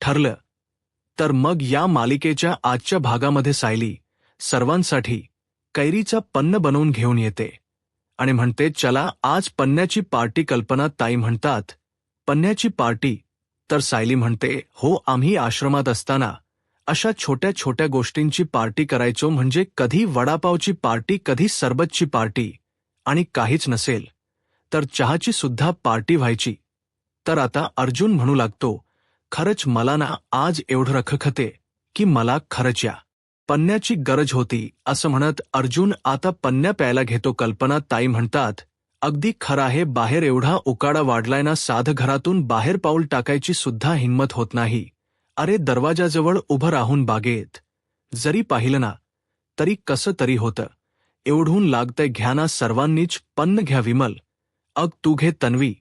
ठरलं. तर मग या मालिकेच्या आजच्या भागामध्ये सायली सर्वांसाठी कैरीचा पन्नं बनवून घेऊन येते आणि म्हणते, चला आज पन्न्याची पार्टी. कल्पना ताई म्हणतात, पन्न्याची पार्टी? तर सायली म्हणते, हो, आम्ही आश्रमात असताना अशा छोट्या छोट्या गोष्टींची पार्टी करायचो. म्हणजे कधी वडापावची पार्टी, कधी सरबतची पार्टी, आणि काहीच नसेल तर चहाची सुद्धा पार्टी व्हायची. तर आता अर्जुन म्हणू लागतो, खरंच मला ना आज एवढं रखखते की मला खरंच या पन्न्याची गरज होती. असं म्हणत अर्जुन आता पन्न्या प्यायला घेतो. कल्पना ताई म्हणतात, अगदी खरं आहे, बाहेर एवढा उकाडा वाढलाय ना, साधं घरातून बाहेर पाऊल टाकायची सुद्धा हिंमत होत नाही. अरे दरवाजाजवळ उभं राहून बागेत जरी पाहिलं ना तरी कसं तरी होतं. एवढून लागतंय, घ्या ना सर्वांनीच पन्न घ्या. विमल, अग तू घे, तन्वी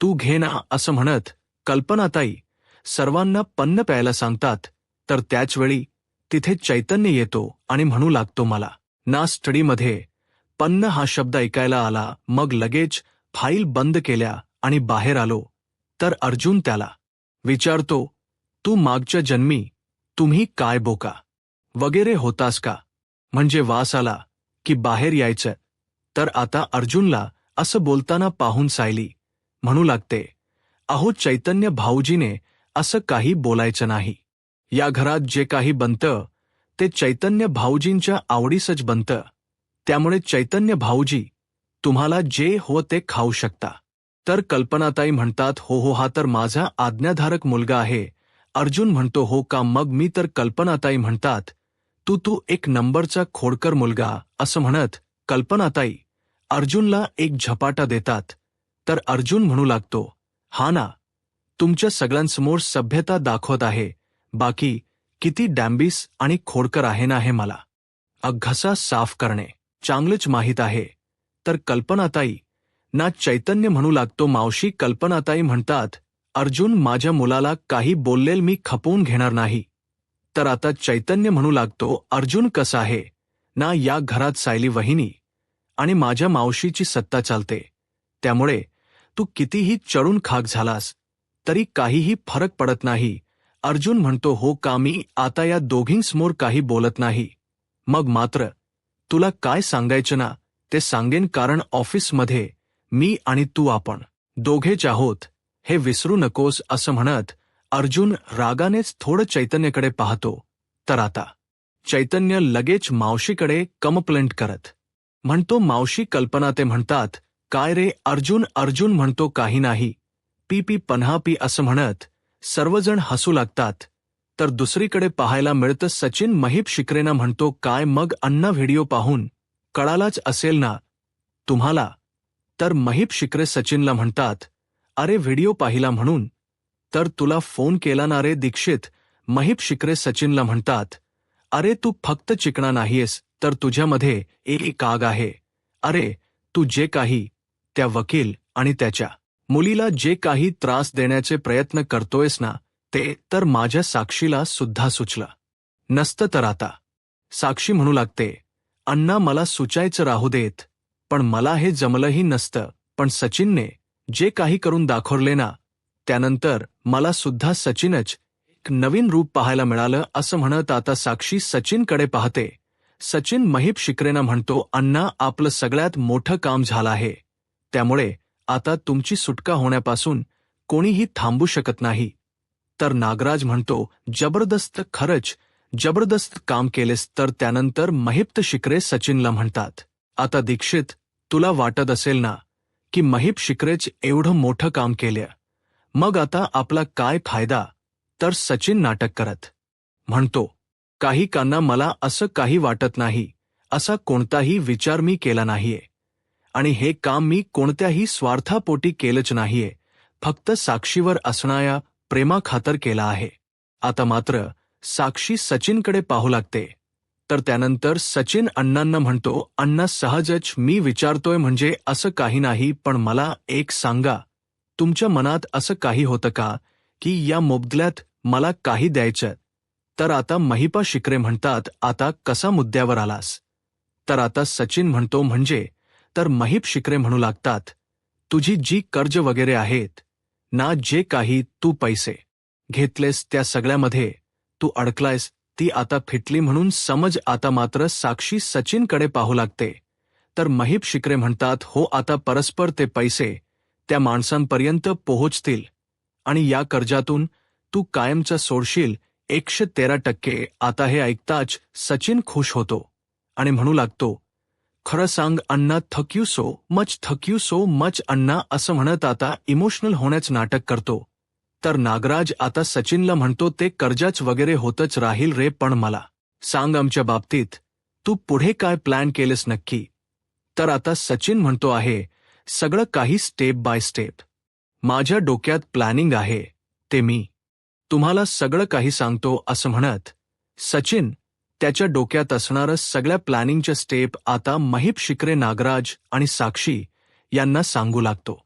तू घे ना. असं म्हणत कल्पनाताई सर्वांना पन्न प्यायला सांगतात. तर त्याचवेळी तिथे चैतन्य येतो आणि म्हणू लागतो, मला ना स्टडीमध्ये पन्न हा शब्द ऐकायला आला. मग लगेच फाईल बंद केल्या आणि बाहेर आलो. तर अर्जुन त्याला विचारतो, तू मागच्या जन्मी तुम्ही काय बोका वगैरे होतास का? म्हणजे वास आला की बाहेर यायचं? तर आता अर्जुनला असं बोलताना पाहून सायली म्हणू लागते, अहो चैतन्य भाऊजीने असं काही बोलायचं नाही. या घरात जे काही बनतं ते चैतन्य भाऊजींच्या आवडीसच बनतं. त्यामुळे चैतन्य भाऊजी तुम्हाला जे हो ते खाऊ शकता. तर कल्पनाताई म्हणतात, हो हो, हा तर माझा आज्ञाधारक मुलगा आहे. अर्जुन म्हणतो, हो का? मग मी तर. कल्पनाताई म्हणतात, तू एक नंबरचा खोडकर मुलगा. असं म्हणत कल्पनाताई अर्जुनला एक झपाटा देतात. तर अर्जुन म्हणू लागतो, हा ना, तुमच्या सगळ्यांसमोर सभ्यता दाखवत आहे. बाकी किती डॅम्बिस आणि खोडकर आहे ना हे मला घसा साफ करणे चांगलंच माहीत आहे. तर कल्पनाताई ना चैतन्य म्हणू लागतो, मावशी. कल्पनाताई म्हणतात, अर्जुन माझ्या मुलाला काही बोललेल मी खपवून घेणार नाही. तर आता चैतन्य म्हणू लागतो, अर्जुन कसा आहे ना, या घरात सायली वहिनी आणि माझ्या मावशीची सत्ता चालते. त्यामुळे तू कितीही चढून खाक झालास तरी काहीही फरक पडत नाही. अर्जुन म्हणतो, हो का? मी आता या दोघींसमोर काही बोलत नाही. मग मात्र तुला काय सांगायचं ना ते सांगेन, कारण ऑफिसमध्ये मी आणि तू आपण दोघेच आहोत हे विसरू नकोस. असं म्हणत अर्जुन रागानेच थोडं चैतन्यकडे पाहतो. तर आता चैतन्य लगेच मावशीकडे कंप्लेंट करत म्हणतो, मावशी. कल्पना ते म्हणतात, काय रे अर्जुन? अर्जुन म्हणतो, काही नाही, पी पी पन्हा पी. असं म्हणत सर्वजण हसू लागतात. तर दुसरीकडे पाहायला मिळतं सचिन महिप शिकरेना म्हणतो, काय मग अण्णा, व्हिडिओ पाहून कळालाच असेल ना तुम्हाला? तर महिप शिकरे सचिनला म्हणतात, अरे व्हिडिओ पाहिला म्हणून तर तुला फोन केला ना रे दीक्षित. महिप शिकरे सचिनला म्हणतात, अरे तू फक्त चिकणा नाहीयेस तर तुझ्यामध्ये एक आग आहे. अरे तू जे काही त्या वकील आणि त्याच्या मुलीला जे काही त्रास देण्याचे प्रयत्न करतोयस ना ते तर माझ्या साक्षीला सुद्धा सुचलं नसतं. तर आता साक्षी म्हणू लागते, अण्णा मला सुचायचं राहू देत, पण मला हे जमलंही नसतं. पण सचिनने जे काही करून दाखवले ना त्यानंतर मला सुद्धा सचिनच एक नवीन रूप पाहायला मिळालं. असं म्हणत आता साक्षी सचिनकडे पाहते. सचिन महिप शिकरेना म्हणतो, अण्णा आपलं सगळ्यात मोठं काम झालं आहे. त्यामुळे आता तुमची सुटका होण्यापासून कोणीही थांबू शकत नाही. तर नागराज म्हणतो, जबरदस्त, खरंच जबरदस्त काम केलेस. तर त्यानंतर महिप शिकरे सचिनला म्हणतात, आता दीक्षित तुला वाटत असेल ना की महिप शिकरेच एवढं मोठं काम केलं, मग आता आपला काय फायदा? तर सचिन नाटक करत म्हणतो, काही काना मला असं काही वाटत नाही. असा कोणताही विचार मी केला नाहीये आणि हे काम मी कोणत्याही स्वार्थापोटी केलंच नाहीये. फक्त साक्षीवर असणाऱ्या प्रेमाखातर केला आहे. आता मात्र साक्षी सचिनकडे पाहू लागते. तर त्यानंतर सचिन अण्णांना म्हणतो, अण्णा सहजच मी विचारतोय म्हणजे असं काही नाही, पण मला एक सांगा, तुमच्या मनात असं काही होतं का की या मोबदल्यात मला काही द्यायचं? तर आता महिपा शिकरे म्हणतात, आता कसा मुद्द्यावर आलास? तर आता सचिन म्हणतो, म्हणजे? तर महिप शिकरे म्हणू लागतात, तुझी जी कर्ज वगैरे आहेत ना, जे काही तू पैसे घेतलेस त्या सगळ्यामध्ये तू अडकलायस, ती आता फिटली म्हणून समज. आता मात्र साक्षी सचिनकडे पाहू लागते. तर महीप शिकरे म्हणतात, हो आता परस्पर ते पैसे त्या माणसांपर्यंत पोहोचतील आणि या कर्जातून तू कायमचा सोडशील 113%. आता हे ऐकताच सचिन खुश होतो आणि म्हणू लागतो, खरं सांग अण्णा, थक यू सो मच अण्णा, असं म्हणत आता इमोशनल होण्याचं नाटक करतो. तर नागराज आता सचिनला म्हणतो, ते कर्जाच वगैरे होतच राहील रे, पण मला सांग आमच्या बाबतीत तू पुढे काय प्लॅन केलेस नक्की. तर आता सचिन म्हणतो आहे, सगळं काही स्टेप बाय स्टेप. माझ्या डोक्यात प्लॅनिंग आहे, ते मी तुम्हाला सगळं काही सांगतो. असं म्हणत सचिन त्याच्या डोक्यात असणारं सगळ्या प्लॅनिंगच्या स्टेप आता महीप शिकरे, नागराज आणि साक्षी यांना सांगू लागतो.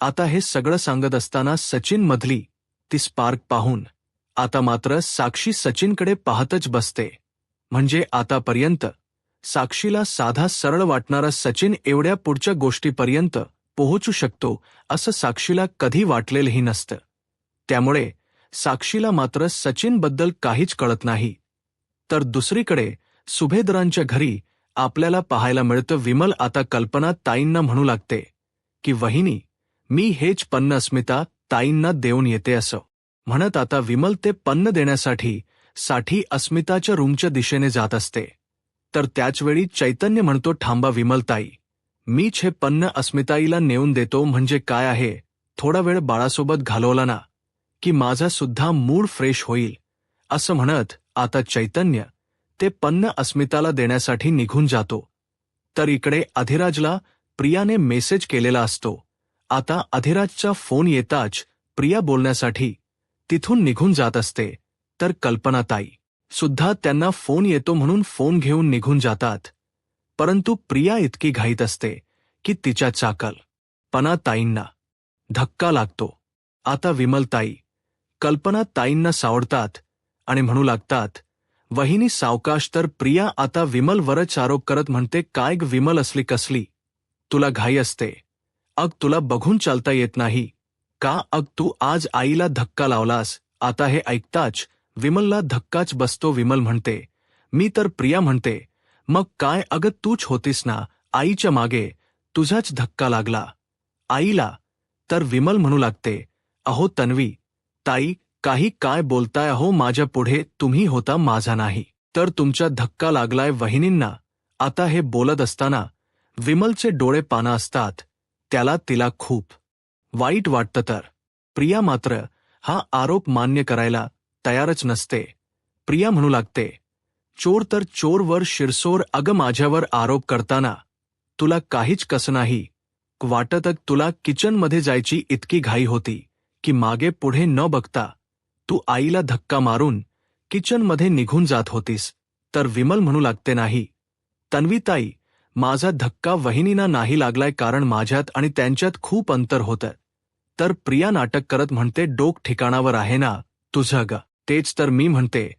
आता हे सगळं सांगत असताना सचिन मधली ती स्पार्क पाहून आता मात्र साक्षी सचिनकडे पाहतच बसते. म्हणजे आतापर्यंत साक्षीला साधा सरळ वाटणारा सचिन एवढ्या पुढच्या गोष्टीपर्यंत पोहोचू शकतो असं साक्षीला कधी वाटलेलंही नसतं. त्यामुळे साक्षीला मात्र सचिनबद्दल काहीच कळत नाही. तर दुसरीकडे सुभेदारांच्या घरी आपल्याला पाहायला मिळतं, विमल आता कल्पना ताईंना म्हणू लागते की वहिनी, मी हेच पन्न अस्मिता ताईंना देऊन येते. असं म्हणत आता विमल ते पन्न देण्यासाठी अस्मिताच्या रूमच्या दिशेने जात असते. तर त्याचवेळी चैतन्य म्हणतो, थांबा विमल ताई, मीच हे पन्न अस्मिताईला नेऊन देतो. म्हणजे काय आहे, थोडा वेळ बाळासोबत घालवला ना की माझा सुद्धा मूड फ्रेश होईल. असं म्हणत आता चैतन्य ते पन्न अस्मिताला देण्यासाठी निघून जातो. तर इकडे अधिराजला प्रियाने मेसेज केलेला असतो. आता अधिराजचा फोन येताच प्रिया बोलण्यासाठी तिथून निघून जात असते. तर कल्पनाताई सुद्धा त्यांना फोन येतो म्हणून फोन घेऊन निघून जातात. परंतु प्रिया इतकी घाईत असते की तिच्या कल्पनाताईंना धक्का लागतो. आता विमलताई कल्पनाताईंना सावरतात आणि म्हणू लागतात, वहिनी सावकाश. तर प्रिया आता विमलवरच आरोप करत म्हणते, काय ग विमल, असली कसली तुला घाई असते? अग तुला बघून चालता येत नाही का? अग तू आज आईला धक्का लावलास. आता हे ऐकताच विमलला धक्काच बसतो. विमल म्हणते, मी तर. प्रिया म्हणते, मग काय अगं, तूच होतीस ना आईच्या मागे, तुझाच धक्का लागला आईला. तर विमल म्हणू लागते, अहो तन्वी ताई, काही काय बोलताय अहो, माझ्या पुढे तुम्ही होता, माझा नाही. तर तुमचा धक्का लागलाय वहिनींना. आता हे बोलत असताना विमलचे डोळे पानं असतात. त्याला तिला खूप वाईट वाटतं. तर प्रिया मात्र हा आरोप मान्य करायला तयारच नसते. प्रिया म्हणू लागते, चोर तर चोरवर शिरसोर. अगं माझ्यावर आरोप करताना तुला काहीच कसं नाही वाटत? तुला किचनमध्ये जायची इतकी घाई होती की मागे पुढे न बघता तू आईला धक्का मारून किचनमध्ये निघून जात होतीस. तर विमल म्हणू लागते, नाही तन्वीताई, माझा धक्का वहिनींना नाही लागलाय, कारण माझ्यात आणि त्यांच्यात खूप अंतर होतं. तर प्रिया नाटक करत म्हणते, डोक ठिकाणावर आहे ना तुझं ग? तेच तर मी म्हणते,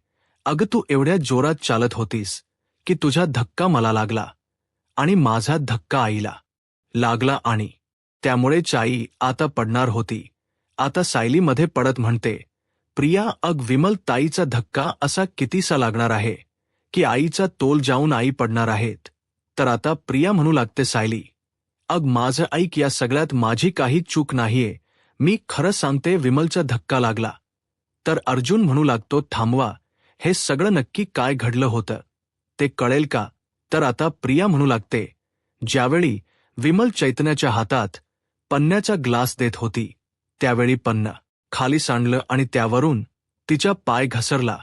अगं तू एवढ्या जोरात चालत होतीस की तुझा धक्का मला लागला आणि माझा धक्का आईला लागला आणि त्यामुळेच आई आता पडणार होती. आता सायलीमध्ये पडत म्हणते प्रिया, अग विमल ताईचा धक्का असा कितीसा लागणार आहे की आईचा तोल जाऊन आई पडणार आहेत. तर आता प्रिया म्हणू लागते, सायली अग माझं ऐक, या सगळ्यात माझी काही चूक नाहीये, मी खरं सांगते विमलचा धक्का लागला. तर अर्जुन म्हणू लागतो, थांबवा, हे सगळं नक्की काय घडलं होतं ते कळेल का? तर आता प्रिया म्हणू लागते, ज्यावेळी विमल चैतन्याच्या हातात पन्न्याचा ग्लास देत होती त्यावेळी पन्न खाली सांडलं आणि त्यावरून तिचा पाय घसरला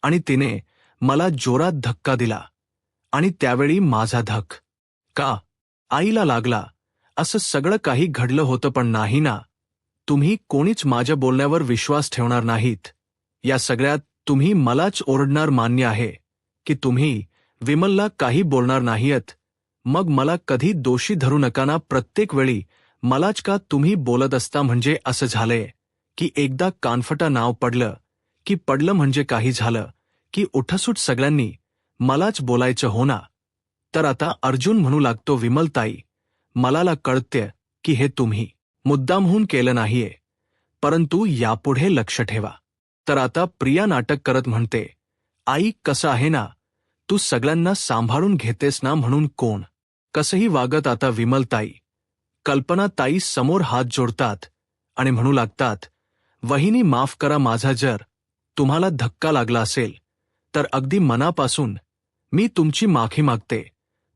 आणि तिने मला जोरात धक्का दिला आणि त्यावेळी माझा धक्का आईला लागला. असं सगळं काही घडलं होतं. पण नाही ना, तुम्ही कोणीच माझ्या बोलण्यावर विश्वास ठेवणार नाहीत. या सगळ्यात तुम्ही मलाच ओरडणार. मान्य आहे की तुम्ही विमलला काही बोलणार नाहीयत, मग मला कधी दोषी धरू नका ना. प्रत्येक वेळी मलाच का तुम्ही बोलत असता? म्हणजे असं झालंय की एकदा कानफटा नाव पडलं की पडलं, म्हणजे काही झालं की उठसूट सगळ्यांनी मलाच बोलायचं हो ना. तर आता अर्जुन म्हणू लागतो, विमलताई, मला कळतंय की हे तुम्ही मुद्दामहून केलं नाहीये, परंतु यापुढे लक्ष ठेवा. तर आता प्रिया नाटक करत म्हणते, आई कसं आहे ना, तू सगळ्यांना सांभाळून घेतेस ना म्हणून कोण कसंही वागत. आता विमलताई, कल्पनाताई समोर हात जोडतात आणि म्हणू लागतात, वहिनी माफ करा, माझा जर तुम्हाला धक्का लागला असेल तर अगदी मनापासून मी तुमची माफी मागते,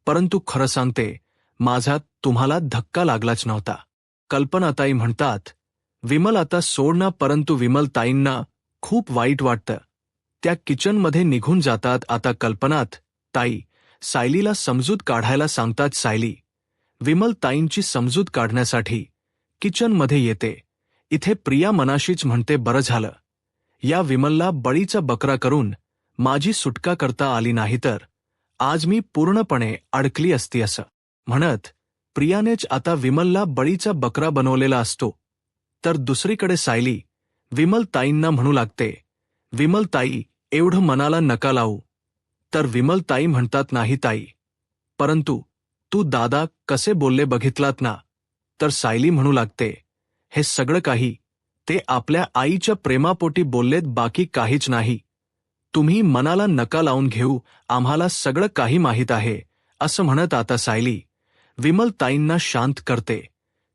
परंतु खरं सांगते, माझा तुम्हाला धक्का लागलाच नव्हता. कल्पनाताई म्हणतात, विमल आता सोड ना, परंतु विमलताईंना खूप वाईट वाटतं. त्या किचनमध्ये निघून जातात. आता कल्पनात ताई सायलीला समजूत काढायला सांगतात. सायली विमलताईंची समजूत काढण्यासाठी किचनमध्ये येते. इथे प्रिया मनाशीच म्हणते, बरं झालं या विमलला बळीचा बकरा करून माझी सुटका करता आली नाही तर आज मी पूर्णपणे अडकली असती. असं म्हणत प्रियानेच आता विमलला बळीचा बकरा बनवलेला असतो. तर दुसरीकडे सायली विमलताईंना म्हणू लागते, विमलताई एवढं मनाला नका लावू. तर विमलताई म्हणतात, नाही ताई, परंतु तू दादा कसे बोलले बघितलात ना. तर सायली म्हणू लागते, हे सगळं काही ते आपल्या आईच्या प्रेमापोटी बोललेत, बाकी काहीच नाही. तुम्ही मनाला नका लावून घेऊ, आम्हाला सगळं काही माहीत आहे. असं म्हणत आता सायली विमलताईंना शांत करते.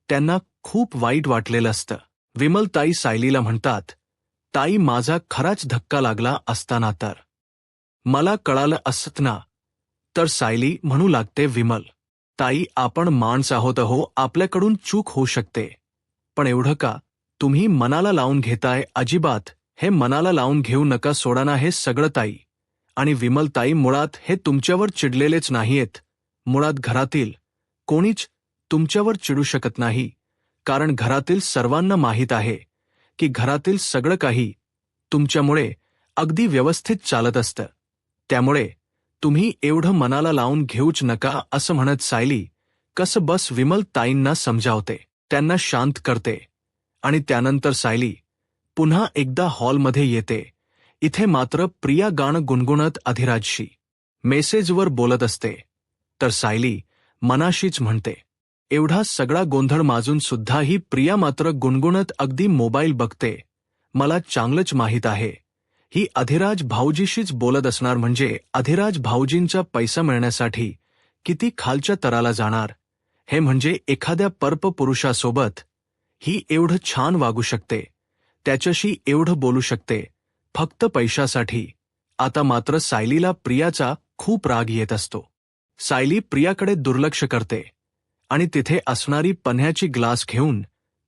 त्यांना खूप वाईट वाटलेलं असतं. विमलताई सायलीला म्हणतात, ताई माझा खराच धक्का लागला असताना तर मला कळालं असत ना. तर सायली म्हणू लागते, विमल ताई आपण माणस आहोत हो, आपल्याकडून चूक होऊ शकते, पण एवढं का तुम्ही मनाला लावून घेताय. अजिबात हे मनाला लावून घेऊ नका, सोडाना हे सगळं ताई. आणि विमलताई मुळात हे तुमच्यावर चिडलेलेच नाहीयेत. मुळात घरातील कोणीच तुमच्यावर चिडू शकत नाही, कारण घरातील सर्वांना माहीत आहे की घरातील सगळं काही तुमच्यामुळे अगदी व्यवस्थित चालत असतं. त्यामुळे तुम्ही एवढं मनाला लावून घेऊच नका. असं म्हणत सायली कसं बस विमलताईंना समजावते, त्यांना शांत करते. आणि त्यानंतर सायली पुन्हा एकदा हॉलमध्ये येते. इथे मात्र प्रिया गाणं गुणगुणत अधिराजशी मेसेजवर बोलत असते. तर सायली मनाशीच म्हणते, एवढा सगळा गोंधळ माजून सुद्धाही प्रिया मात्र गुणगुणत अगदी मोबाईल बघते. मला चांगलंच माहीत आहे ही अधिराज भाऊजीशीच बोलत असणार, म्हणजे अधिराज भाऊजींचा पैसा मिळण्यासाठी किती खालच्या तराला जाणार. हे म्हणजे एखाद्या परप पुरुषासोबत ही एवढं छान वागू शकते, त्याच्याशी एवढं बोलू शकते, फक्त पैशासाठी. आता मात्र सायलीला प्रियाचा खूप राग येत असतो. सायली प्रियाकडे दुर्लक्ष करते आणि तिथे असणारी पन्ह्याची ग्लास घेऊन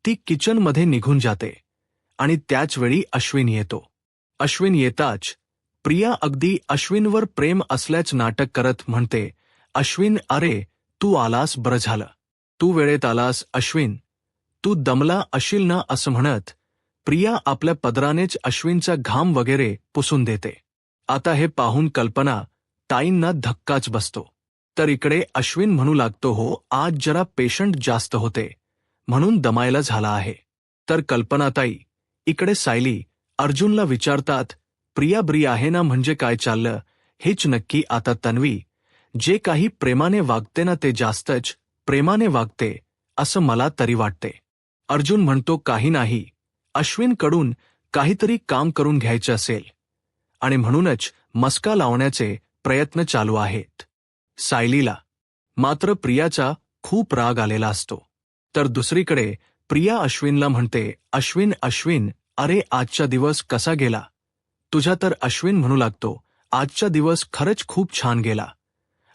ती किचनमध्ये निघून जाते. आणि त्याचवेळी अश्विन येतो. अश्विन येताच प्रिया अगदी अश्विनवर प्रेम असल्याच नाटक करत म्हणते, अश्विन अरे तू आलास, बरं झालं तू वेळेत आलास. अश्विन तू दमला अशील ना. असं म्हणत प्रिया आपल्या पदरानेच अश्विनचा घाम वगैरे पुसून देते. आता हे पाहून कल्पना ताईंना धक्काच बसतो. तर इकडे अश्विन म्हणू लागतो, हो आज जरा पेशंट जास्त होते म्हणून दमायला झाला आहे. तर कल्पनाताई इकडे सायली अर्जुनला विचारतात, प्रिया बरी आहे ना, म्हणजे काय चाललं हेच नक्की. आता तन्वी जे काही प्रेमाने वागते ना ते जास्तच प्रेमाने वागते असं मला तरी वाटते. अर्जुन म्हणतो, काही नाही, अश्विनकडून काहीतरी काम करून घ्यायचे असेल आणि म्हणूनच मस्का लावण्याचे प्रयत्न चालू आहेत. सायलीला मात्र प्रियाचा खूप राग आलेला असतो. तर दुसरीकडे प्रिया अश्विनला म्हणते, अश्विन अरे आजचा दिवस कसा गेला तुझा. तर अश्विन म्हणू लागतो, आजचा दिवस खरंच खूप छान गेला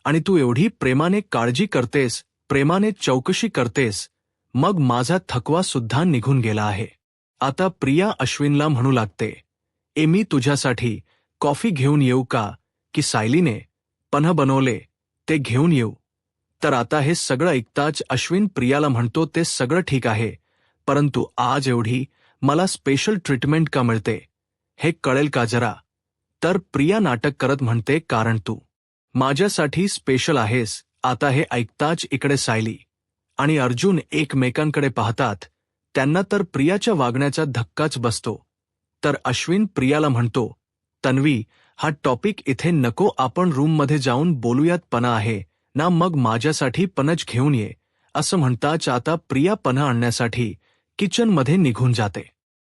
आणि तू एवढी प्रेमाने काळजी करतेस, प्रेमाने चौकशी करतेस, मग माझा थकवा सुद्धा निघून गेला आहे. आता प्रिया अश्विनला म्हणू लागते, मी तुझ्यासाठी कॉफी घेऊन येऊ का, की सायलीने पन्ह बनवले ते घेऊन येऊ. तर आता हे सगळं ऐकताच अश्विन प्रियाला म्हणतो, ते सगळं ठीक आहे, परंतु आज एवढी मला स्पेशल ट्रीटमेंट का मिळते हे कळेल का जरा. तर प्रिया नाटक करत म्हणते, कारण तू माझ्यासाठी स्पेशल आहेस. आता हे ऐकताच इकडे सायली आणि अर्जुन एकमेकांकडे पाहतात. त्यांना तर प्रियाच्या वागण्याचा धक्काच बसतो. तर अश्विन प्रियाला म्हणतो, तन्वी हा टॉपिक इथे नको, आपण रूममध्ये जाऊन बोलूयात. पन्ह आहे ना, मग माझ्यासाठी पन्हच घेऊन ये. असं म्हणताच आता प्रिया पन्ह आणण्यासाठी किचनमध्ये निघून जाते.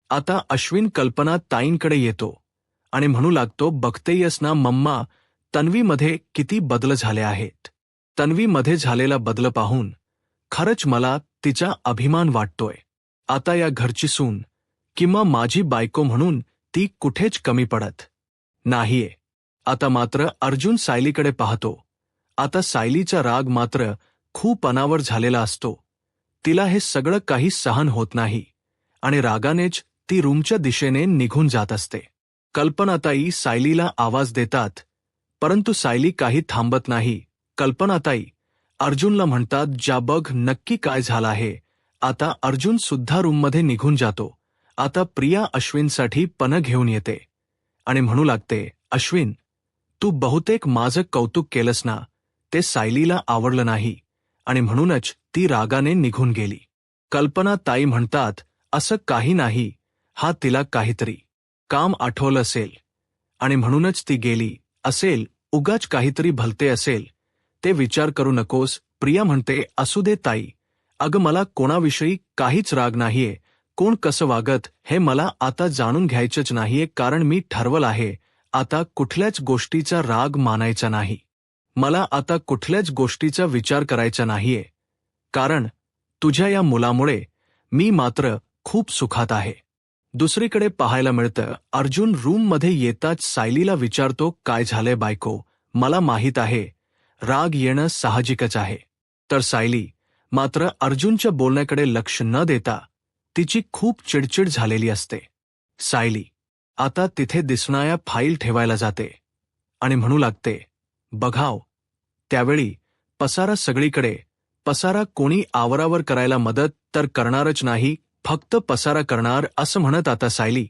आता अश्विन कल्पना ताईंकडे येतो आणि म्हणू लागतो, बघतेयस ना मम्मा, तन्वीमध्ये किती बदल झाले आहेत. तन्वीमध्ये झालेला बदल पाहून खरंच मला तिचा अभिमान वाटतोय. आता या घरची सून किंवा माझी बायको म्हणून ती कुठेच कमी पडत नाहीये. आता मात्र अर्जुन सायलीकडे पाहतो. आता सायलीचा राग मात्र खूप अनावर झालेला असतो. तिला हे सगळं काही सहन होत नाही आणि रागानेच ती रूमच्या दिशेने निघून जात असते. कल्पनाताई सायलीला आवाज देतात, परंतु सायली काही थांबत नाही. कल्पनाताई अर्जुनला म्हणतात, जा बघ नक्की काय झालं आहे. आता अर्जुन सुद्धा रूममध्ये निघून जातो. आता प्रिया अश्विनसाठी पन्न घेऊन येते आणि म्हणू लागते, अश्विन, तू बहुतेक माझं कौतुक केलंस ना, ते सायलीला आवडलं नाही आणि म्हणूनच ती रागाने निघून गेली. कल्पना ताई म्हणतात, असं काही नाही, हा तिला काहीतरी काम आठवलं असेल आणि म्हणूनच ती गेली असेल. उगाच काहीतरी भलते असेल, ते विचार करू नकोस. प्रिया म्हणते, असू दे ताई, अगं मला कोणाविषयी काहीच राग नाहीये. कोण कसं वागत हे मला आता जाणून घ्यायचंच नाहीये, कारण मी ठरवलं आहे आता कुठल्याच गोष्टीचा राग मानायचा नाही. मला आता कुठल्याच गोष्टीचा विचार करायचा नाहीये, कारण तुझ्या या मुलामुळे मी मात्र खूप सुखात आहे. दुसरीकडे पाहायला मिळतं, अर्जुन रूममध्ये येताच सायलीला विचारतो, काय झालंय बायको, मला माहीत आहे राग येणं साहजिकच आहे. तर सायली मात्र अर्जुनच्या बोलण्याकडे लक्ष न देता तिची खूप चिडचिड झालेली असते. सायली आता तिथे दिसणाऱ्या फाईल ठेवायला जाते आणि म्हणू लागते, बघाव, त्यावेळी पसारा सगळीकडे, पसारा कोणी आवरावर करायला मदत तर करणारच नाही, फक्त पसारा करणार असं म्हणत आता सायली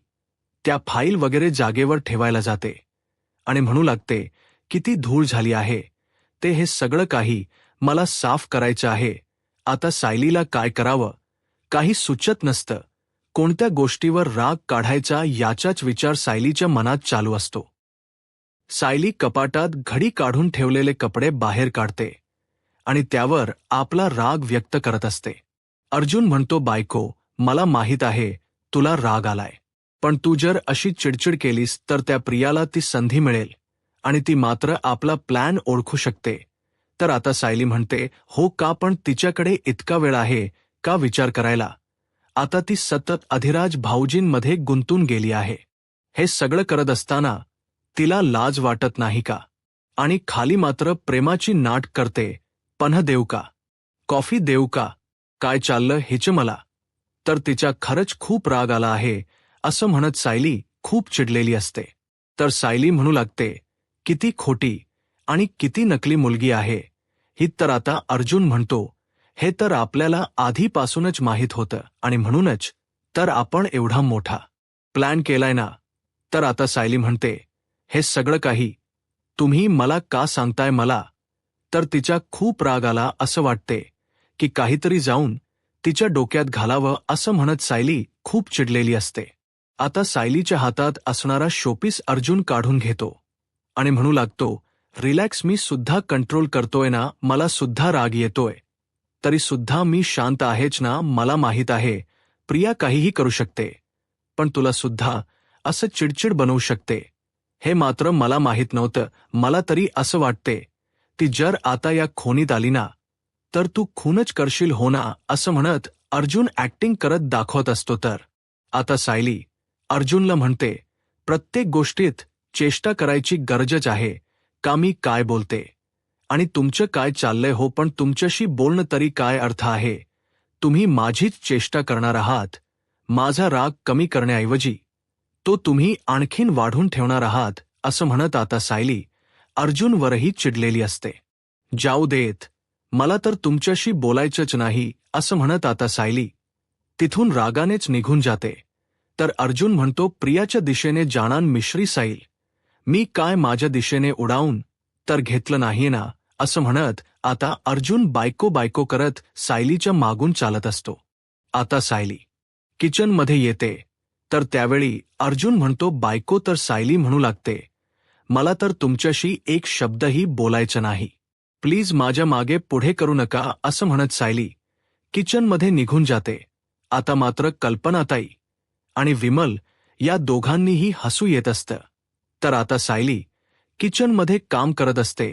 त्या फाईल वगैरे जागेवर ठेवायला जाते आणि म्हणू लागते, किती धूळ झाली आहे, ते हे सगळं काही मला साफ करायचं आहे. आता सायलीला काय करावं काही सुचत नसतं. कोणत्या गोष्टीवर राग काढायचा याचाच विचार सायलीच्या मनात चालू असतो. सायली कपाटात घडी काढून ठेवलेले कपडे बाहेर काढते आणि त्यावर आपला राग व्यक्त करत असते. अर्जुन म्हणतो, बायको, मला माहीत आहे तुला राग आलाय, पण तू जर अशी चिडचिड केलीस तर त्या प्रियाला ती संधी मिळेल आणि ती मात्र आपला प्लॅन ओळखू शकते. तर आता सायली म्हणते, हो का, पण तिच्याकडे इतका वेळ आहे का विचार करायला. आता ती सतत अधिराज भाऊजींमध्ये गुंतून गेली आहे. हे सगळं करत असताना तिला लाज वाटत नाही का, आणि खाली मात्र प्रेमाची नाट करते. पन्ह देऊ का, कॉफी देऊ का, काय चाललं हिचं मला. तर तिच्या खरंच खूप राग आला आहे असं म्हणत सायली खूप चिडलेली असते. तर सायली म्हणू लागते, किती खोटी आणि किती नकली मुलगी आहे ही. तर आता अर्जुन म्हणतो, हे तर आपल्याला आधीपासूनच माहीत होतं आणि म्हणूनच तर आपण एवढा मोठा प्लॅन केलाय ना. तर आता सायली म्हणते, हे सगळं काही तुम्ही मला का सांगताय मला. तर तिच्या खूप राग आला असं वाटते की काहीतरी जाऊन तिच्या डोक्यात घालावं असं म्हणत सायली खूप चिडलेली असते. आता सायलीच्या हातात असणारा शोपीस अर्जुन काढून घेतो आणि म्हणू लागतो, रिलॅक्स, मी सुद्धा कंट्रोल करतोय ना, मला सुद्धा राग येतोय, तरी सुद्धा मी शांत आहेच ना. मला माहीत आहे प्रिया काहीही करू शकते, पण तुला सुद्धा असं चिडचिड बनवू शकते, हे मात्र मला माहीत नव्हतं. मला तरी असं वाटते ती जर आता या खोनीत आली ना तर तू खूनच करशील हो ना, असं म्हणत अर्जुन ऍक्टिंग करत दाखवत असतो. तर आता सायली अर्जुनला म्हणते, प्रत्येक गोष्टीत चेष्टा करायची गरजच आहे का, मी काय बोलते आणि तुमचं काय चाललंय हो, पण तुमच्याशी बोलणं तरी काय अर्थ आहे. तुम्ही माझीच चेष्टा करणार आहात. माझा राग कमी करण्याऐवजी तो तुम्ही आणखीन वाढून ठेवणार आहात असं म्हणत आता सायली अर्जुनवरही चिडलेली असते. जाऊ देत, मला तर तुमच्याशी बोलायचंच नाही असं म्हणत आता सायली तिथून रागानेच निघून जाते. तर अर्जुन म्हणतो, प्रियाच्या दिशेने जाणान मिश्री साईल, मी काय माझ्या दिशेने उडावून तर घेतलं नाहीये ना, असं म्हणत आता अर्जुन बायको बायको करत सायलीच्या मागून चालत असतो. आता सायली किचनमध्ये येते तर त्यावेळी अर्जुन म्हणतो, बायको. तर सायली म्हणू लागते, मला तर तुमच्याशी एक शब्दही बोलायचं नाही, प्लीज माझ्या मागे पुढे करू नका असं म्हणत सायली किचनमध्ये निघून जाते. आता मात्र कल्पनाताई आणि विमल या दोघांनीही हसू येत असतं. तर आता सायली किचनमध्ये काम करत असते,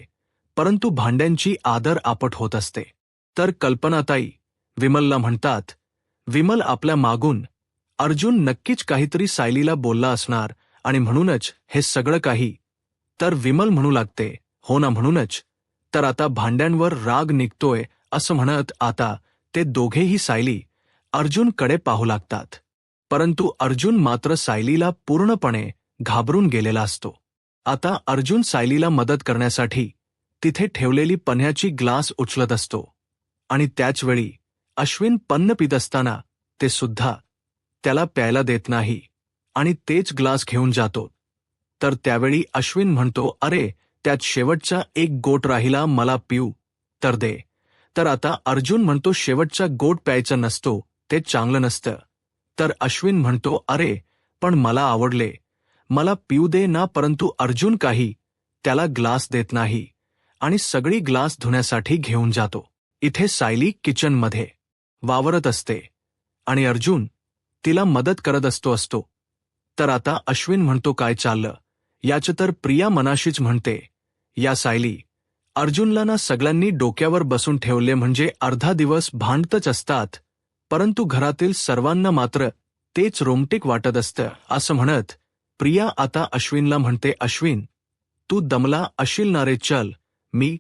परंतु भांड्यांची आदर आपट होत असते. तर कल्पनाताई विमलला म्हणतात, विमल आपल्या मागून अर्जुन नक्कीच काहीतरी सायलीला बोलला असणार आणि म्हणूनच हे सगळं काही. तर विमल म्हणू लागते, हो ना म्हणूनच तर आता भांड्यांवर राग निघतोय असं म्हणत आता ते दोघेही सायली अर्जुनकडे पाहू लागतात. परंतु अर्जुन मात्र सायलीला पूर्णपणे घाबरून गेलेला असतो. आता अर्जुन सायलीला मदत करण्यासाठी तिथे ठेवलेली पन्ह्याची ग्लास उचलत असतो आणि त्याचवेळी अश्विन पन्न पित असताना ते सुद्धा त्याला प्यायला देत नाही आणि तेच ग्लास घेऊन जातो. तर त्यावेळी अश्विन म्हणतो, अरे त्यात शेवटचा एक गोट राहिला, मला पिऊ तर दे. तर आता अर्जुन म्हणतो, शेवटचा गोट प्यायचा नसतो, ते चांगलं नसतं. तर अश्विन म्हणतो, अरे पण मला आवडले, मला पिऊ दे ना. परंतु अर्जुन काही त्याला ग्लास देत नाही आणि सगळी ग्लास धुण्यासाठी घेऊन जातो. इथे सायली किचनमध्ये वावरत असते आणि अर्जुन तिला मदत करत असतो. तर आता अश्विन म्हणतो, काय चाललं याचं. तर प्रिया मनाशीच म्हणते, या सायली अर्जुनला ना सगळ्यांनी डोक्यावर बसून ठेवले, म्हणजे अर्धा दिवस भांडतच असतात, परंतु घरातील सर्वांना मात्र तेच रोमटिक वाटत असतं. असं म्हणत प्रिया आता अश्विनला म्हणते, अश्विन तू दमला अशील ना रे, चल मी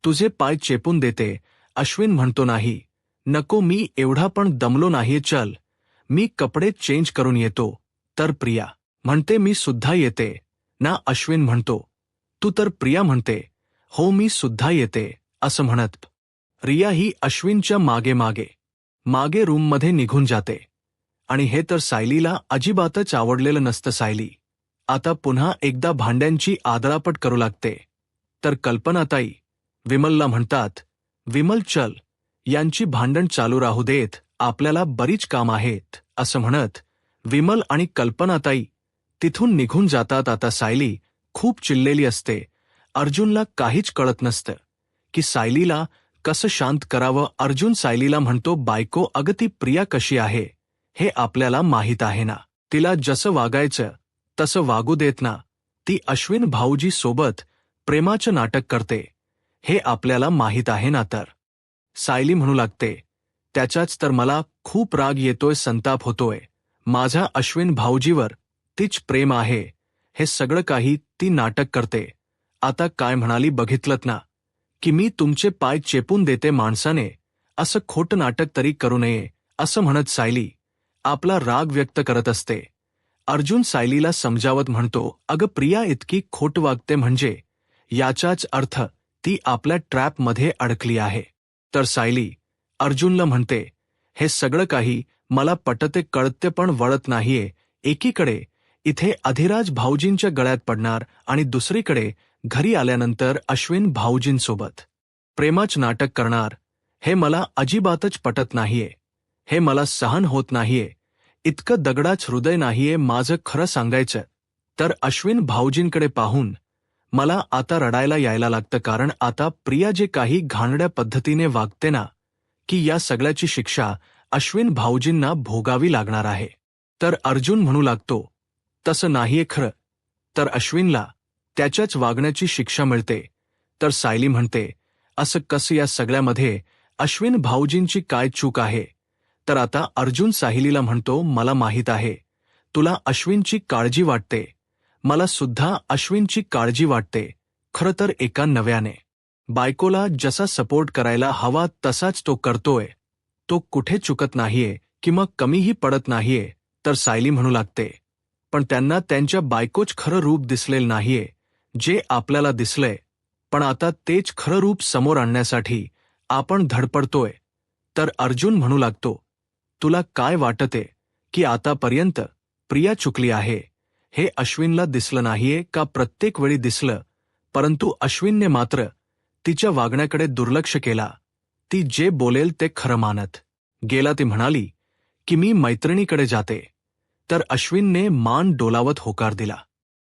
तुझे पाय चेपून देते. अश्विन म्हणतो, नाही नको, मी एवढा पण दमलो नाहीये, चल मी कपडे चेंज करून येतो. तर प्रिया म्हणते, मी सुद्धा येते ना. अश्विन म्हणतो, तू. तर प्रिया म्हणते, हो मी सुद्धा येते. असं म्हणत रिया ही अश्विनच्या मागे रूममध्ये निघून जाते आणि हे तर सायलीला अजिबातच आवडलेलं नसतं. सायली आता पुन्हा एकदा भांड्यांची आदरापट करू लागते. तर कल्पनाताई विमलला म्हणतात, विमल चल, यांची भांडण चालू राहू देत, आपल्याला बरीच काम आहेत. असं म्हणत विमल आणि कल्पनाताई तिथून निघून जातात. आता सायली खूप चिडलेली असते. अर्जुनला काहीच कळत नसतं की सायलीला कसं शांत करावं. अर्जुन सायलीला म्हणतो, बायको अगं ती प्रिया कशी आहे हे आपल्याला माहीत आहे ना, तिला जसं वागायचं तसं वागू देत ना. ती अश्विन भाऊजी सोबत प्रेमाचं नाटक करते हे आपल्याला माहीत आहे ना. तर सायली म्हणू लागते, त्याचाच तर मला खूप राग येतोय, संताप होतोय. माझा अश्विन भाऊजीवर तीच प्रेम आहे, हे सगळं काही ती नाटक करते. आता काय म्हणाली बघितलंत ना, की मी तुमचे पाय चेपून देते. माणसाने असं खोटं नाटक तरी करू नये. असं म्हणत सायली आपला राग व्यक्त करत असते. अर्जुन सायलीला समजावत म्हणतो, अगं प्रिया इतकी खोट वागते म्हणजे याचाच अर्थ ती आपल्या ट्रॅपमध्ये अडकली आहे. तर सायली अर्जुनला म्हणते, हे सगळं काही मला पटते कळते पण वळत नाहीये. एकीकडे इथे अधिराज भाऊजींच्या गळ्यात पडणार आणि दुसरीकडे घरी आल्यानंतर अश्विन भाऊजींसोबत प्रेमाचं नाटक करणार. हे मला अजिबातच पटत नाहीये, हे मला सहन होत नाहीये. इतकं दगडाच हृदय नाहीये माझं. खरं सांगायचं तर अश्विन भाऊजींकडे पाहून मला आता रडायला यायला लागतं, कारण आता प्रिया जे काही घाणड्या पद्धतीने वागते ना, की या सगळ्याची शिक्षा अश्विन भाऊजींना भोगावी लागणार आहे. तर अर्जुन म्हणू लागतो, तसं नाहीये खरं, तर अश्विनला त्याच्याच वागण्याची शिक्षा मिळते. तर सायली म्हणते, असं कसं, या सगळ्यामध्ये अश्विन भाऊजींची काय चूक आहे. तर आता अर्जुन सायलीला म्हणतो, मला माहीत आहे तुला अश्विनची काळजी वाटते, मला सुद्धा अश्विनची काळजी वाटते. खरं तर एका नव्याने बायकोला जसा सपोर्ट करायला हवा तसाच तो करतोय, तो कुठे चुकत नाहीये किंवा कमीही पडत नाहीये. तर सायली म्हणू लागते, पण त्यांना त्यांच्या बायकोच खरं रूप दिसलेलं नाहीये, जे आपल्याला दिसलंय, पण आता तेच खरं रूप समोर आणण्यासाठी आपण धडपडतोय. तर अर्जुन म्हणू लागतो, तुला काय वाटते की आतापर्यंत प्रिया चुकली आहे, हे अश्विनला दिसलं नाहीये का. प्रत्येक वेळी दिसलं, परंतु अश्विनने मात्र तिच्या वागण्याकडे दुर्लक्ष केला. ती जे बोलेल ते खरं मानत गेला. ती म्हणाली की मी मैत्रिणीकडे जाते, तर अश्विनने मान डोलावत होकार दिला.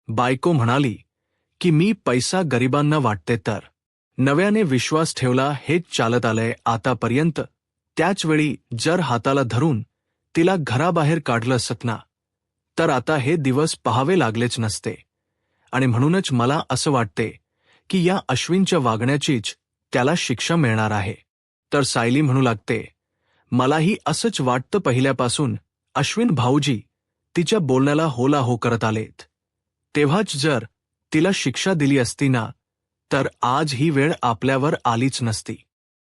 बायको म्हणाली की मी पैसा गरिबांना वाटते, तर नव्याने विश्वास ठेवला, हेच चालत आलंय आतापर्यंत. त्याचवेळी जर हाताला धरून तिला घराबाहेर काढलं असत ना, तर आता हे दिवस पहावे लागलेच नसते. आणि म्हणूनच मला असं वाटते की या अश्विनच्या वागण्याचीच त्याला शिक्षा मिळणार आहे. तर सायली म्हणू लागते, मलाही असंच वाटतं पहिल्यापासून. अश्विन भाऊजी तिच्या बोलण्याला होला हो करत आलेत. तेव्हाच जर तिला शिक्षा दिली असती ना, तर आज ही वेळ आपल्यावर आलीच नसती.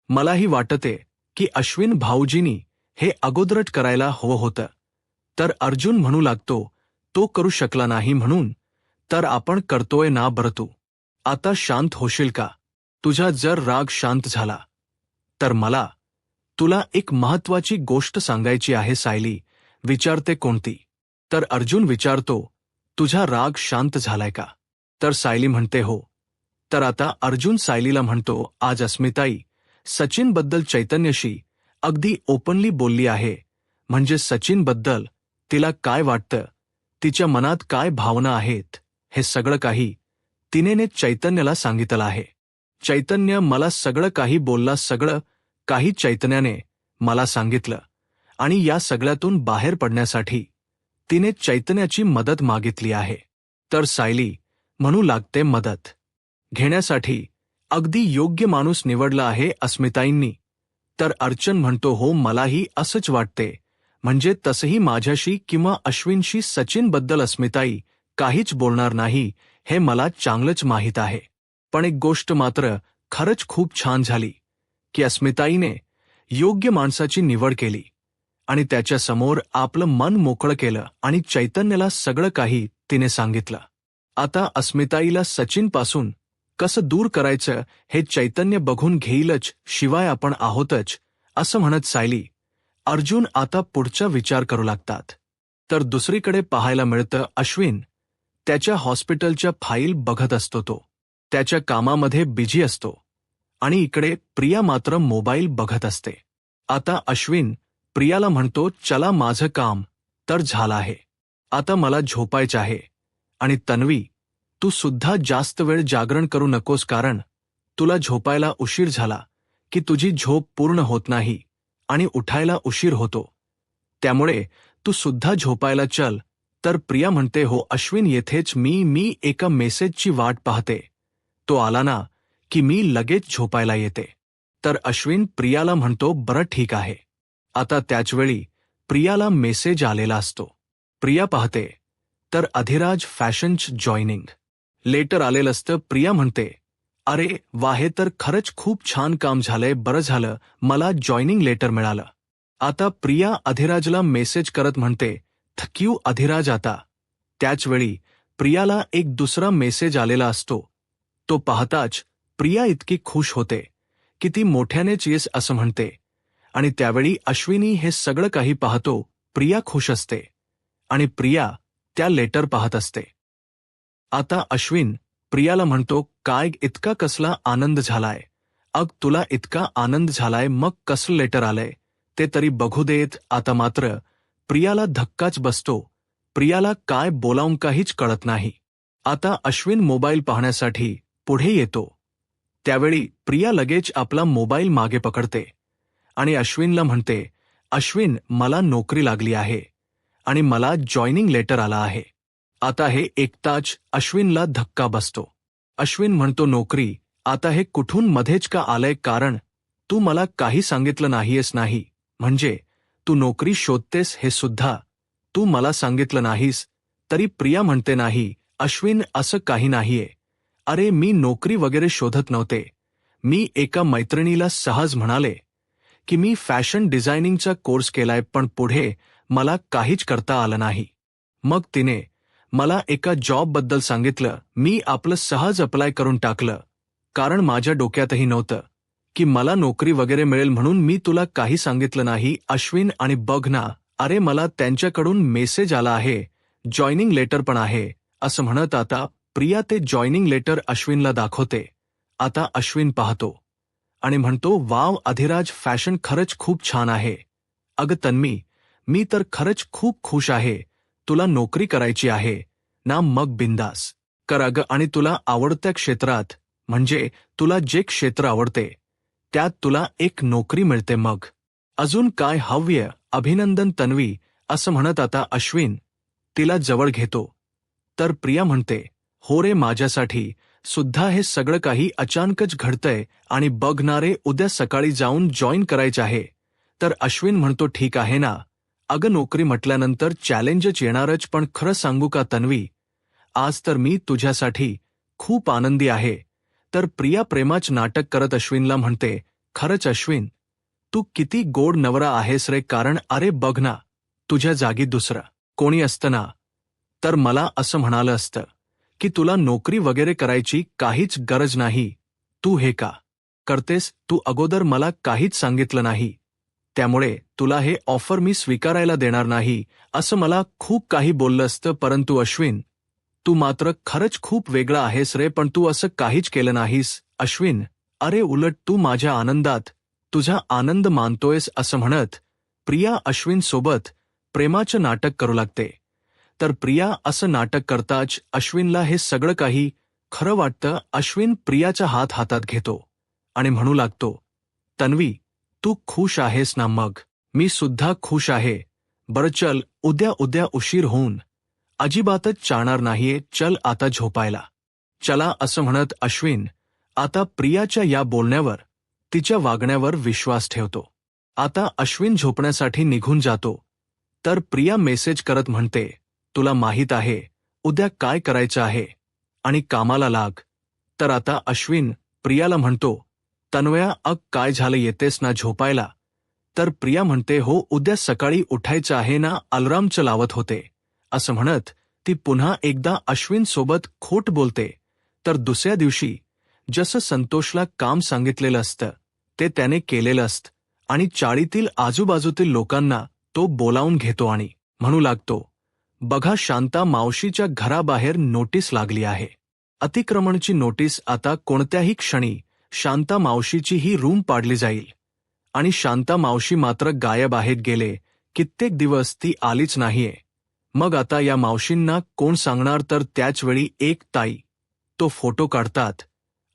मलाही वाटते की अश्विन भाऊजींनी हे अगोदरच करायला हवं होतं. तर अर्जुन म्हणू लागतो, तो करू शकला नाही म्हणून तर आपण करतोय ना बरं तू. आता शांत होशील का? तुझा जर राग शांत झाला तर मला तुला एक महत्वाची गोष्ट सांगायची आहे. सायली विचारते, कोणती? तर अर्जुन विचारतो, तुझा राग शांत झालाय का? तर सायली म्हणते हो. तर आता अर्जुन सायलीला म्हणतो, आज अस्मिताई सचिनबद्दल चैतन्यशी अगदी ओपनली बोलली आहे. म्हणजे सचिनबद्दल तिला काय वाटतं, तिच्या मनात काय भावना आहेत, हे सगळं काही तिने चैतन्याला सांगितलं आहे. चैतन्य मला सगळं काही बोलला, सगळं काही चैतन्याने मला सांगितलं. आणि या सगळ्यातून बाहेर पडण्यासाठी तिने चैतन्याची मदत मागितली आहे. तर सायली म्हणू लागते, मदत घेण्यासाठी अगदी योग्य माणूस निवडला आहे अस्मिताईंनी. तर अर्चन म्हणतो, हो मलाही असंच वाटते. म्हणजे तसंही माझ्याशी किंवा अश्विनशी सचिनबद्दल अस्मिताई काहीच बोलणार नाही हे मला चांगलंच माहीत आहे. पण एक गोष्ट मात्र खरंच खूप छान झाली की अस्मिताईने योग्य माणसाची निवड केली आणि त्याच्या समोर आपलं मन मोकळं केलं आणि चैतन्याला सगळं काही तिने सांगितलं. आता अस्मिताईला सचिनपासून कसं दूर करायचं हे चैतन्य बघून घेईलच, शिवाय आपण आहोतच, असं म्हणत सायली अर्जुन आता पुढचा विचार करू लागतात. तर दुसरीकडे पाहायला मिळतं, अश्विन त्याच्या हॉस्पिटलच्या फाईल बघत असतो. तो त्याच्या कामामध्ये बिझी असतो आणि इकडे प्रिया मात्र मोबाईल बघत असते. आता अश्विन प्रियाला म्हणतो, चला माझं काम तर झालं आहे, आता मला झोपायचं आहे. आणि तन्वी, तू सुद्धा जास्त वेळ जागरण करू नकोस, कारण तुला झोपायला उशीर झाला की तुझी झोप पूर्ण होत नाही आणि उठायला उशीर होतो. त्यामुळे तू सुद्धा झोपायला चल. तर प्रिया म्हणते, हो अश्विन येथेच मी एका मेसेजची वाट पाहते. तो आला ना की मी लगेच झोपायला येते. तर अश्विन प्रियाला म्हणतो, बरं ठीक आहे. आता त्याचवेळी प्रियाला मेसेज आलेला असतो. प्रिया पाहते तर अधिराज फॅशन्स जॉईनिंग लेटर आलेलं असतं. प्रिया म्हणते, अरे वा, हे तर खरंच खूप छान काम झालंय, बरं झालं मला जॉईनिंग लेटर मिळालं. आता प्रिया अधिराजला मेसेज करत म्हणते, थँक यू अधिराज. आता त्याचवेळी प्रियाला एक दुसरा मेसेज आलेला असतो. तो पाहताच प्रिया इतकी खुश होते की ती मोठ्यानेच येस असं म्हणते. आणि त्यावेळी अश्विनी हे सगळं काही पाहतो. प्रिया खुश असते आणि प्रिया त्या लेटर पाहत असते. आता अश्विन प्रियाला म्हणतो, काय इतका कसला आनंद झालाय? अग तुला इतका आनंद झालाय, मग कसलं लेटर आलंय ते तरी बघू देत. आता मात्र प्रियाला धक्काच बसतो. प्रियाला काय बोलावं काहीच कळत नाही. आता अश्विन मोबाईल पाहण्यासाठी पुढे येतो. त्यावेळी प्रिया लगेच आपला मोबाईल मागे पकडते आणि अश्विनला म्हणते, अश्विन मला नोकरी लागली आहे आणि मला जॉईनिंग लेटर आला आहे. आता हे ऐकताच अश्विनला धक्का बसतो. अश्विन म्हणतो, नोकरी? आता हे कुठून मध्येच का आलंय? कारण तू मला काही सांगितलं नाहीयेस. नाही म्हणजे तू नोकरी शोधतेस हे सुद्धा तू मला सांगितलं नाहीस. तरी प्रिया म्हणते, नाही अश्विन, असं काही नाहीये. अरे मी नोकरी वगैरे शोधत नव्हते. मी एका मैत्रिणीला सहज म्हणाले की मी फॅशन डिझायनिंगचा कोर्स केलाय, पण पुढे मला काहीच करता आलं नाही. मग तिने मला एका जॉबबद्दल सांगितलं. मी आपलं सहज अप्लाय करून टाकलं, कारण माझ्या डोक्यातही नव्हतं की मला नोकरी वगैरे मिळेल, म्हणून मी तुला काही सांगितलं नाही. अश्विन, आणि बघ ना, अरे मला त्यांच्याकडून मेसेज आला आहे, जॉईनिंग लेटर पण आहे, असं म्हणत आता प्रिया ते जॉईनिंग लेटर अश्विनला दाखवते. आता अश्विन पाहतो आणि म्हणतो, वाव अधिराज, फॅशन खरंच खूप छान आहे. अगं तन्वी, मी तर खरंच खूप खुश आहे. तुला नोकरी करायची आहे ना, मग बिंदास कर अगं. आणि तुला आवडत्या क्षेत्रात, म्हणजे तुला जे क्षेत्र आवडते त्यात तुला एक नोकरी मिळते, मग अजून काय हव्य? अभिनंदन तन्वी, असं म्हणत आता अश्विन तिला जवळ घेतो. तर प्रिया म्हणते, हो रे, माझ्यासाठी सुद्धा हे सगळं काही अचानकच घडतंय आणि बघणारे उद्या सकाळी जाऊन जॉईन करायचे आहे. तर अश्विन म्हणतो, ठीक आहे ना, अगं नोकरी म्हटल्यानंतर चॅलेंजच येणारच, पण खरं सांगू का तन्वी, आज तर मी तुझ्यासाठी खूप आनंदी आहे. तर प्रिया प्रेमाच नाटक करत अश्विनला म्हणते, खरंच अश्विन, तू किती गोड नवरा आहेस रे, कारण अरे बघ ना, तुझ्या जागी दुसरं कोणी असतं ना, तर मला असं म्हणालं असतं की तुला नोकरी वगैरे करायची काहीच गरज नाही. तू हे का करतेस, तू अगोदर मला काहीच सांगितलं नाही. त्यामुळे तुला हे ऑफर मी स्वीकारायला देणार नाही, असं मला खूप काही बोललं असतं. परंतु अश्विन, तू मात्र खरंच खूप वेगळा आहेस रे, पण तू असं काहीच केलं नाहीस. अश्विन, अरे उलट तू माझ्या आनंदात तुझा आनंद मानतोयस, असं म्हणत प्रिया अश्विन सोबत प्रेमाचं नाटक करू लागते. तर प्रिया असं नाटक करताच अश्विनला हे सगळं काही खरं वाटतं. अश्विन प्रियाचा हात हातात घेतो आणि म्हणू लागतो, तन्वी, तू खुश आहेस ना? मग मी सुद्धा खुश आहे. बरं चल, उद्या उद्या उशीर होऊन अजिबातच चालणार नाहीये, चल आता झोपायला. चला, असं म्हणत अश्विन आता प्रियाच्या या बोलण्यावर, तिच्या वागण्यावर विश्वास ठेवतो. आता अश्विन झोपण्यासाठी निघून जातो. तर प्रिया मेसेज करत म्हणते, तुला माहीत आहे उद्या काय करायचं आहे आणि कामाला लाग. तर आता अश्विन प्रियाला म्हणतो, तन्वया, काय झालं, येतेस ना झोपायला? तर प्रिया म्हणते, हो, उद्या सकाळी उठायचं आहे ना, अलार्मचं लावत होते, असं म्हणत ती पुन्हा एकदा अश्विन सोबत खोट बोलते. तर दुसऱ्या दिवशी जसं संतोषला काम सांगितलेलं असतं ते त्याने केलेलं असतं आणि चाळीतील आजूबाजूतील लोकांना तो बोलावून घेतो आणि म्हणू लागतो, बघा, शांता मावशीच्या घराबाहेर नोटीस लागली आहे. अतिक्रमणची नोटीस. आता कोणत्याही क्षणी शांता मावशीची ही रूम पाडली जाईल. आणि शांता मावशी मात्र गायब आहेत. गेले कित्येक दिवस ती आलीच नाहीये. मग आता या मावशींना कोण सांगणार? तर त्याचवेळी एक ताई तो फोटो काढतात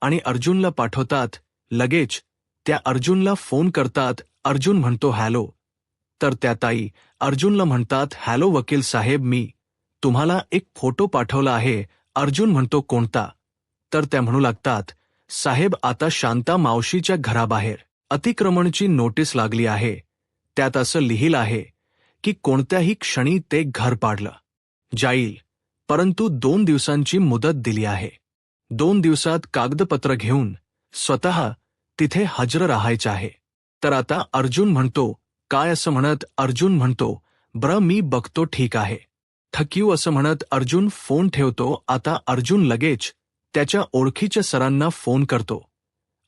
आणि अर्जुनला पाठवतात. लगेच त्या अर्जुनला फोन करतात. अर्जुन म्हणतो, हॅलो. तर त्या ताई अर्जुनला म्हणतात, हॅलो वकील साहेब, मी तुम्हाला एक फोटो पाठवला आहे. अर्जुन म्हणतो, कोणता? तर त्या म्हणू लागतात, साहेब, आता शांता मावशीच्या घराबाहेर अतिक्रमणची नोटीस लागली आहे. त्यात असं लिहिलं आहे की कोणत्याही क्षणी ते घर पाडलं जाईल, परंतु 2 दिवसांची मुदत दिली आहे. 2 दिवसात कागदपत्र घेऊन स्वतः तिथे हजर राहायचं आहे. तर आता अर्जुन म्हणतो, काय? असं म्हणत अर्जुन म्हणतो, बरं, मी बघतो, ठीक आहे. थँक्यू, असं म्हणत अर्जुन फोन ठेवतो. आता अर्जुन लगेच त्याच्या ओळखीच्या सरांना फोन करतो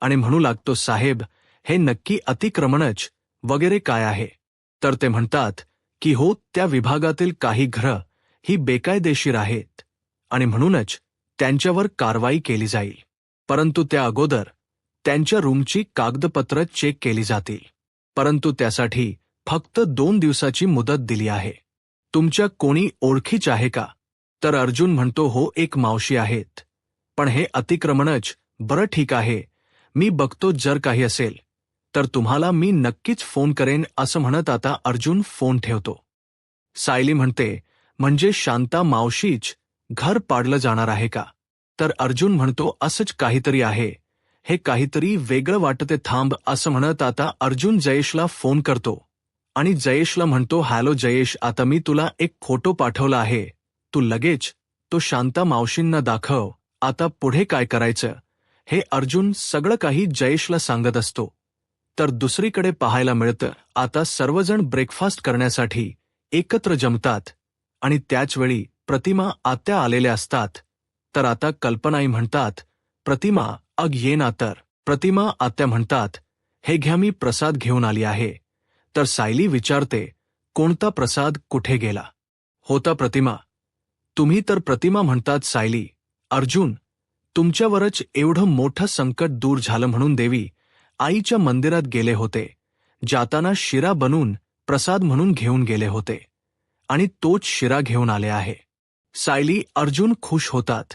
आणि म्हणू लागतो, साहेब, हे नक्की अतिक्रमणच वगैरे काय आहे? तर ते म्हणतात की हो, त्या विभागातील काही घरं ही बेकायदेशीर आहेत आणि म्हणूनच त्यांच्यावर कारवाई केली जाईल. परंतु त्या अगोदर त्यांच्या रूमची कागदपत्र चेक केली जातील. परंतु त्यासाठी फक्त 2 दिवसाची मुदत दिली आहे. तुमच्या कोणी ओळखीच आहे का? तर अर्जुन म्हणतो, हो, एक मावशी आहेत, पण हे अतिक्रमणच. बरं, ठीक आहे, मी बघतो, जर काही असेल तर तुम्हाला मी नक्कीच फोन करेन, असं म्हणत आता अर्जुन फोन ठेवतो. सायली म्हणते, म्हणजे शांता मावशीच घर पाडलं जाणार आहे का? तर अर्जुन म्हणतो, असंच काहीतरी आहे, हे काहीतरी वेगळं वाटते, थांब, असं म्हणत आता अर्जुन जयेशला फोन करतो आणि जयेशला म्हणतो, हॅलो जयेश, आता मी तुला एक फोटो पाठवला आहे, तू लगेच तो शांता मावशींना दाखव. आता पुढे काय करायचं हे अर्जुन सगळं काही जयेशला सांगत असतो. तर दुसरीकडे पाहायला मिळतं, आता सर्वजण ब्रेकफास्ट करण्यासाठी एकत्र जमतात आणि त्याचवेळी प्रतिमा आत्या आलेल्या असतात. तर आता कल्पनाई म्हणतात, प्रतिमा, ये ना. तर प्रतिमा आत्या म्हणतात, हे घ्या, मी प्रसाद घेऊन आली आहे. तर सायली विचारते, कोणता प्रसाद? कुठे गेला होता प्रतिमा? तुम्ही? तर प्रतिमा म्हणतात, सायली, अर्जुन, तुमच्यावरच एवढं मोठं संकट दूर झालं म्हणून देवी आईच्या मंदिरात गेले होते. जाताना शिरा बनवून प्रसाद म्हणून घेऊन गेले होते आणि तोच शिरा घेऊन आले आहे. सायली, अर्जुन खुश होतात.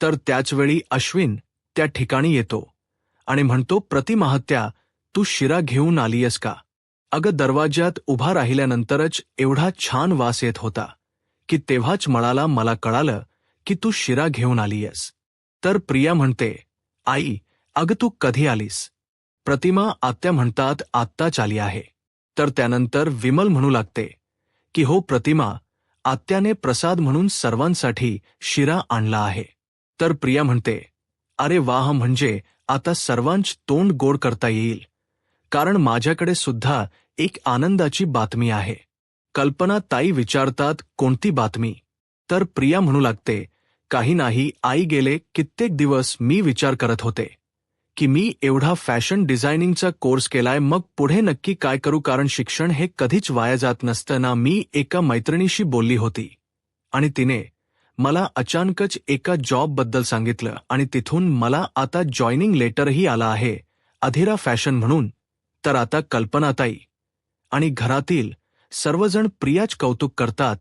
तर त्याचवेळी अश्विन त्या ठिकाणी येतो आणि म्हणतो, प्रतिमाहत्या, तू शिरा घेऊन आलीयस का? अगं, दरवाज्यात उभा राहिल्यानंतरच एवढा छान वास येत होता की तेव्हाच मला कळालं की तू शिरा घेऊन आलीयस. तर प्रिया म्हणते, आई, अगं तू कधी आलीस? प्रतिमा आत्या म्हणतात, आत्ताच आली आहे. तर त्यानंतर विमल म्हणू लागते की हो प्रतिमा, आत्याने प्रसाद म्हणून सर्वांसाठी शिरा आणला आहे. तर प्रिया म्हणते, अरे वाह, म्हणजे आता सर्वांच तोंड गोड करता येईल, कारण माझ्याकडे सुद्धा एक आनंदाची बातमी आहे. कल्पना ताई विचारतात, कोणती बातमी? तर प्रिया म्हणू लागते, काही नाही आई, गेले कित्येक दिवस मी विचार करत होते की मी एवढा फॅशन डिझायनिंगचा कोर्स केलाय, मग पुढे नक्की काय करू, कारण शिक्षण हे कधीच वाया जात नसतं ना. मी एका मैत्रिणीशी बोलली होती आणि तिने मला अचानकच एका जॉबबद्दल सांगितलं आणि तिथून मला आता जॉईनिंग लेटरही आला आहे, अधीरा फॅशन म्हणून. तर आता कल्पनाताई आणि घरातील सर्वजण प्रियाच कौतुक करतात.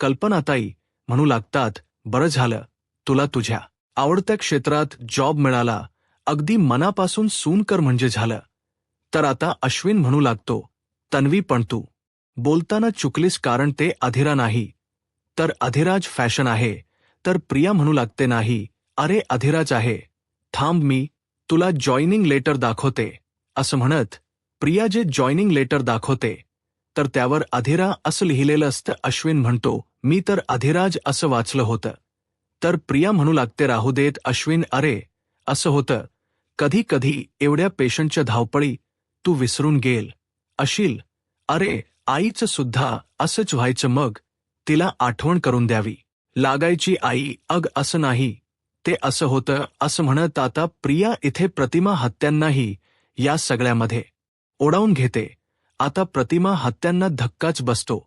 कल्पनाताई म्हणू लागतात, बरं झालं तुला तुझ्या आवडत्या क्षेत्रात जॉब मिळाला, अगदी मनापासून सून कर म्हणजे झालं. तर आता अश्विन म्हणू लागतो, तन्वी पण तू बोलताना चुकलीस, कारण ते अधीरा नाही तर अधिराज फॅशन आहे. तर प्रिया म्हणू लागते, नाही अरे अधिराज आहे, थांब मी तुला जॉईनिंग लेटर दाखवते. असं म्हणत प्रिया जे जॉईनिंग लेटर दाखवते तर त्यावर अधीरा असं लिहिलेलं असतं. अश्विन म्हणतो, मी तर अधिराज असं वाचलं होतं. तर प्रिया म्हणू लागते, राहू देत अश्विन, अरे असं होतं कधी कधी, एवढ्या पेशंटच्या धावपळी तू विसरून गेल अशील. अरे आईचं सुद्धा असंच व्हायचं, मग तिला आठवण करून द्यावी लागायची. आई, अग असं नाही, ते असं होतं असं म्हणत आता प्रिया इथे प्रतिमा हत्यांनाही या सगळ्यामध्ये ओढावून घेते. आता प्रतिमा हत्यांना धक्काच बसतो.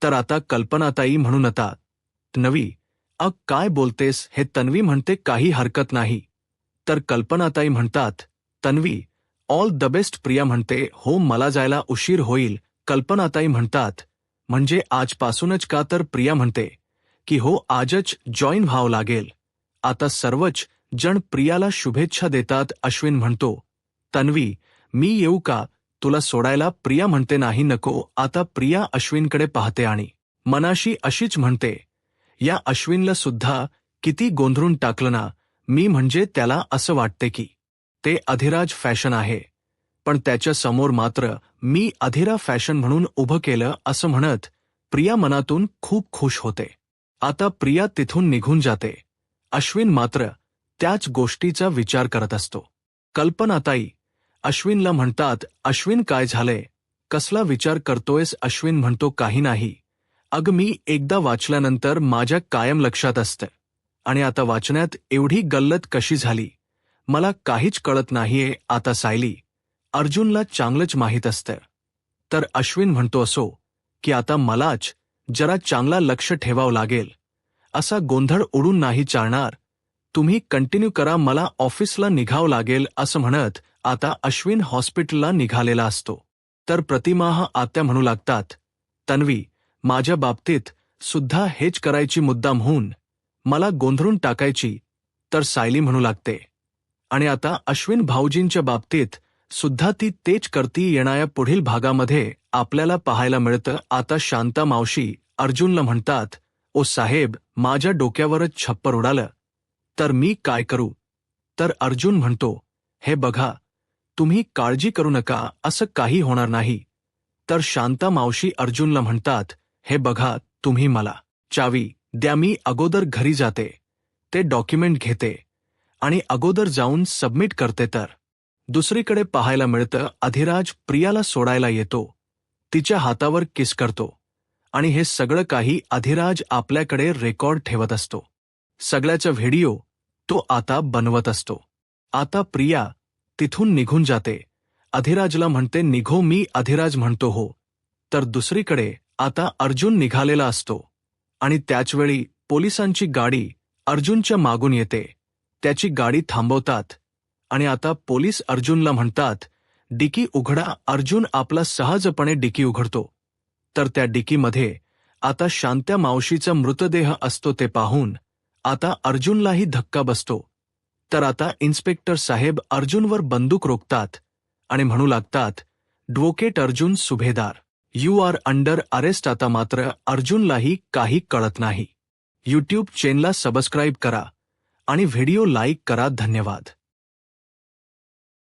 तर आता कल्पनाताई म्हणून आता, तन्वी, अग काय बोलतेस हे? तन्वी म्हणते, काही हरकत नाही. तर कल्पनाताई म्हणतात, Tanvi, all the best. Priya म्हणते, हो मला जायला उशीर होईल. कल्पनाताई म्हणतात, म्हणजे आजपासूनच का? तर प्रिया म्हणते की हो, आजच जॉईन व्हावं लागेल. आता सर्वच जण प्रियाला शुभेच्छा देतात. अश्विन म्हणतो, तन्वी, मी येऊ का तुला सोडायला? प्रिया म्हणते, नाही नको. आता प्रिया अश्विनकडे पाहते आणि मनाशी अशीच म्हणते, या अश्विनला सुद्धा किती गोंधळून टाकलं ना मी, म्हणजे त्याला असं वाटते की ते अधिराज फॅशन आहे, पण त्याच्या समोर मात्र मी अधीरा फॅशन म्हणून उभं केलं. असं म्हणत प्रिया मनातून खूप खुश होते. आता प्रिया तिथून निघून जाते. अश्विन मात्र त्याच गोष्टीचा विचार करत असतो. कल्पनाताई अश्विनला म्हणतात, अश्विन काय झालंय, कसला विचार करतोयस? अश्विन म्हणतो, काही नाही. अग मी एकदा वाचल्यानंतर माझ्या कायम लक्षात असतं आणि आता वाचण्यात एवढी गल्लत कशी झाली मला काहीच कळत नाहीये. आता सायली, अर्जुनला चांगलंच माहीत असतं. तर अश्विन म्हणतो, असो की आता मलाच जरा चांगला लक्ष ठेवावं लागेल, असा गोंधळ उडून नाही चालणार. तुम्ही कंटिन्यू करा, मला ऑफिसला निघावं लागेल. असं म्हणत आता अश्विन हॉस्पिटलला निघालेला असतो. तर प्रतिमा आत्या म्हणू लागतात, तन्वी, माझ्या बाबतीत सुद्धा हेच करायची मुद्दाम होऊन मला गोंधळून टाकायची. तर सायली म्हणू लागते, आणि आता अश्विन भाऊजींच्या बाबतीत सुद्धा ती तेच करती. येणाऱ्या पुढील भागामध्ये आपल्याला पाहायला मिळतं. आता शांता मावशी अर्जुनला म्हणतात, ओ साहेब, माझ्या डोक्यावरच छप्पर उडालं, तर मी काय करू? तर अर्जुन म्हणतो, हे बघा, तुम्ही काळजी करू नका, असं काही होणार नाही. तर शांता मावशी अर्जुनला म्हणतात, हे बघा, तुम्ही मला चावी द्या, मी अगोदर घरी जाते, ते डॉक्युमेंट घेते आणि अगोदर जाऊन सबमिट करते. तर दुसरीकडे पाहायला मिळतं, अधिराज प्रियाला सोडायला येतो, तिच्या हातावर किस करतो आणि हे सगळं काही अधिराज आपल्याकडे रेकॉर्ड ठेवत असतो. सगळ्याचा व्हिडिओ तो आता बनवत असतो. आता प्रिया तिथून निघून जाते. अधिराजला म्हणते, निघो. मी अधिराज म्हणतो, हो. तर दुसरीकडे आता अर्जुन निघालेला असतो आणि त्याचवेळी पोलिसांची गाडी अर्जुनच्या मागून येते. त्याची गाडी थांबवतात आणि आता पोलीस अर्जुनला म्हणतात, डिकी उघडा. अर्जुन आपला सहजपणे डिकी उघडतो. तर त्या डिकीमध्ये आता शांत्या मावशीचा मृतदेह असतो. ते पाहून आता अर्जुनलाही धक्का बसतो. तर आता इन्स्पेक्टर साहेब अर्जुनवर बंदूक रोखतात आणि म्हणू लागतात, ॲडव्होकेट अर्जुन सुभेदार, यू आर अंडर अरेस्ट. आता मात्र अर्जुनलाही काही कळत नाही. यूट्यूब चॅनलला सबस्क्राईब करा आणि व्हिडिओ लाईक करा. धन्यवाद.